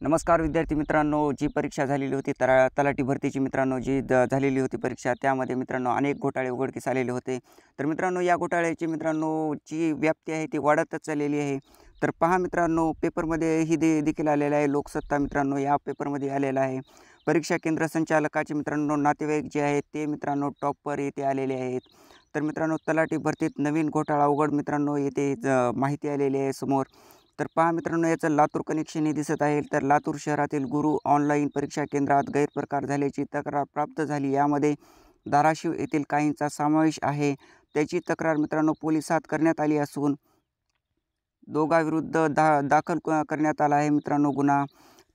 नमस्कार विद्यार्थी मित्रांनो, जी परीक्षा झालेली होती तलाठी भरतीची मित्रांनो, झालेली होती परीक्षा, त्यामध्ये मित्रांनो अनेक घोटाळे उघडकीस आलेले होते. तर मित्रांनो, या घोटाळ्याची मित्रांनो जी व्याप्ती आहे ती वाढतच चाललेली आहे. तर पहा मित्रांनो, पेपरमध्ये ही देखील आलेलं आहे. लोकसत्ता मित्रांनो या पेपरमध्ये आलेला आहे. परीक्षा केंद्र संचालकाचे मित्रांनो नातेवाईक जे आहेत ते मित्रांनो टॉपवर येथे आलेले आहेत. तर मित्रांनो, तलाठी भरतीत नवीन घोटाळा उघड मित्रांनो येथे माहिती आलेली आहे समोर. तर पहा मित्रांनो, याचं लातूर कनेक्शन हे दिसत आहे. तर लातूर शहरातील गुरु ऑनलाईन परीक्षा केंद्रात गैरप्रकार झाल्याची तक्रार प्राप्त झाली. यामध्ये धाराशिव येथील काहींचा समावेश आहे. त्याची तक्रार मित्रांनो पोलिसात करण्यात आली असून दोघांविरुद्ध दाखल करण्यात आला आहे मित्रांनो गुन्हा.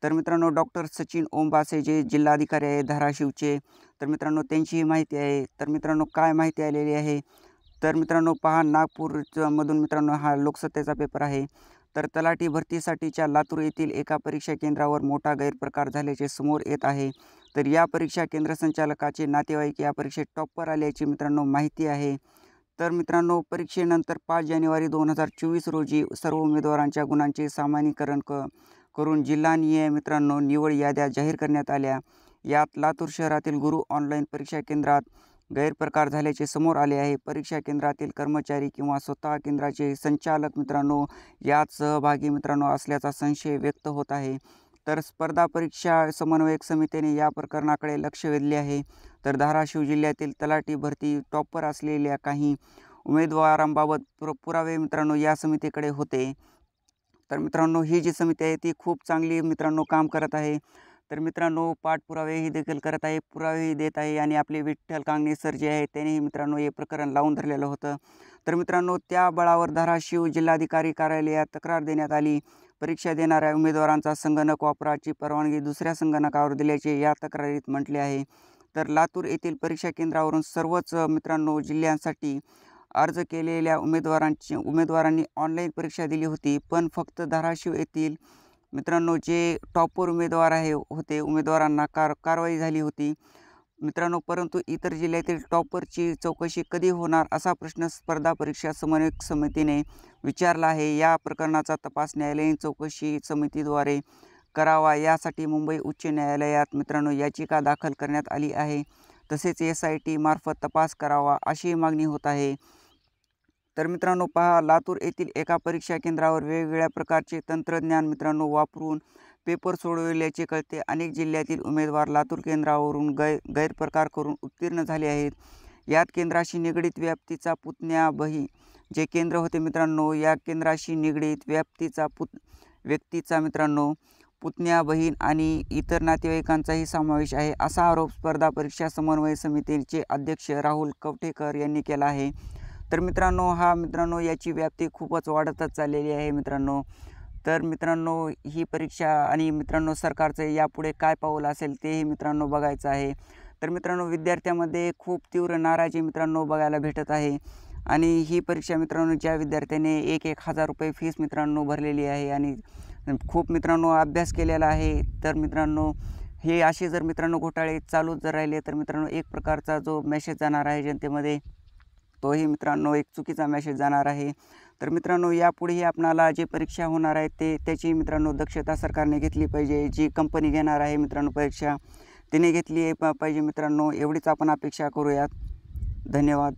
तर मित्रांनो, डॉक्टर सचिन ओंबासे जे जिल्हाधिकारी आहे धाराशिवचे, तर मित्रांनो त्यांची ही माहिती आहे. तर मित्रांनो, काय माहिती आलेली आहे तर मित्रांनो पहा, नागपूरमधून मित्रांनो हा लोकसत्तेचा पेपर आहे. तर तलाठी भरतीसाठीच्या लातूर येथील एका परीक्षा केंद्रावर मोठा गैरप्रकार झाल्याचे समोर येत आहे. तर या परीक्षा केंद्र संचालकाचे नातेवाईक या परीक्षेत टॉपवर आल्याची मित्रांनो माहिती आहे. तर मित्रांनो, परीक्षेनंतर 5 जानेवारी 2024 रोजी सर्व उमेदवारांच्या गुणांचे सामान्यीकरण करून जिल्हानिहाय मित्रांनो निवड याद्या जाहीर करण्यात आल्या. यात लातूर शहरातील गुरु ऑनलाईन परीक्षा केंद्रात गैरप्रकार झाल्याचे समोर आले आहे. परीक्षा केंद्रातील कर्मचारी किंवा स्वतः केंद्राचे संचालक मित्रांनो यात सहभागी मित्रांनो असल्याचा संशय व्यक्त होत आहे. तर स्पर्धा परीक्षा समन्वयक समितीने या प्रकरणाकडे लक्ष वेधले आहे. तर धाराशिव जिल्ह्यातील तलाठी भरती टॉपवर असलेल्या काही उमेदवारांबाबत पुरावे मित्रांनो या समितीकडे होते. तर मित्रांनो, ही जी समिती आहे ती खूप चांगली मित्रांनो काम करत आहे. तर मित्रांनो, पाठपुरावेही देखील करत आहे, पुरावेही देत आहे आणि आपले विठ्ठल कांगणे सर जे आहेत त्यांनीही मित्रांनो हे प्रकरण लावून धरलेलं होतं. तर मित्रांनो, त्या बळावर धाराशिव जिल्हाधिकारी कार्यालयात तक्रार देण्यात आली. परीक्षा देणाऱ्या उमेदवारांचा संगणक वापराची परवानगी दुसऱ्या संगणकावर दिल्याचे या तक्रारीत म्हटले आहे. तर लातूर येथील परीक्षा केंद्रावरून सर्वच मित्रांनो जिल्ह्यांसाठी अर्ज केलेल्या उमेदवारांनी ऑनलाईन परीक्षा दिली होती. पण फक्त धाराशिव येथील मित्रांनो जे टॉपवर उमेदवार होते उमेदवारांना कारवाई झाली होती मित्रांनो. परंतु इतर जिल्ह्यातील टॉपरची चौकशी कधी होणार असा प्रश्न स्पर्धा परीक्षा समन्वयक समितीने विचारला आहे. या प्रकरणाचा तपास न्यायालयीन चौकशी समितीद्वारे करावा यासाठी मुंबई उच्च न्यायालयात मित्रांनो याचिका दाखल करण्यात आली आहे. तसेच SIT मार्फत तपास करावा अशी मागणी होत आहे. तर मित्रांनो पहा, लातूर येथील एका परीक्षा केंद्रावर वेगवेगळ्या प्रकारचे तंत्रज्ञान मित्रांनो वापरून पेपर सोडविल्याचे कळते. अनेक जिल्ह्यातील उमेदवार लातूर केंद्रावरून गैरप्रकार करून उत्तीर्ण झाले आहेत. यात केंद्राशी निगडीत व्याप्तीचा पुतण्याबही जे केंद्र होते मित्रांनो, या केंद्राशी निगडीत व्यक्तीचा मित्रांनो पुतण्या, बहीण आणि इतर नातेवाईकांचाही समावेश आहे असा आरोप स्पर्धा परीक्षा समन्वय समितीचे अध्यक्ष राहुल कवठेकर यांनी केला आहे. तर मित्रांनो याची व्याप्ती खूपच वाढतच चाललेली आहे मित्रांनो. तर मित्रांनो, ही परीक्षा आणि मित्रांनो सरकारचं यापुढे काय पाऊल असेल तेही मित्रांनो बघायचं आहे. तर मित्रांनो, विद्यार्थ्यांमध्ये खूप तीव्र नाराजी मित्रांनो बघायला भेटत आहे. आणि ही परीक्षा मित्रांनो ज्या विद्यार्थ्याने 1,000 रुपये फीस मित्रांनो भरलेली आहे आणि खूप मित्रांनो अभ्यास केलेला आहे, तर मित्रांनो हे असे जर मित्रांनो घोटाळे चालूच जर राहिले तर मित्रांनो एक प्रकारचा जो मेसेज जाणार आहे जनतेमध्ये, तोही मित्रांनो एक चुकीचा मेसेज जाणार आहे. तर मित्रांनो, यापुढेही आपणाला जे परीक्षा होणार आहे त्याची मित्रांनो दक्षता सरकारने घेतली पाहिजे. जी कंपनी घेणार आहे मित्रांनो परीक्षा, तिने घेतली पाहिजे मित्रांनो. एवढीच आपण अपेक्षा करूयात. धन्यवाद.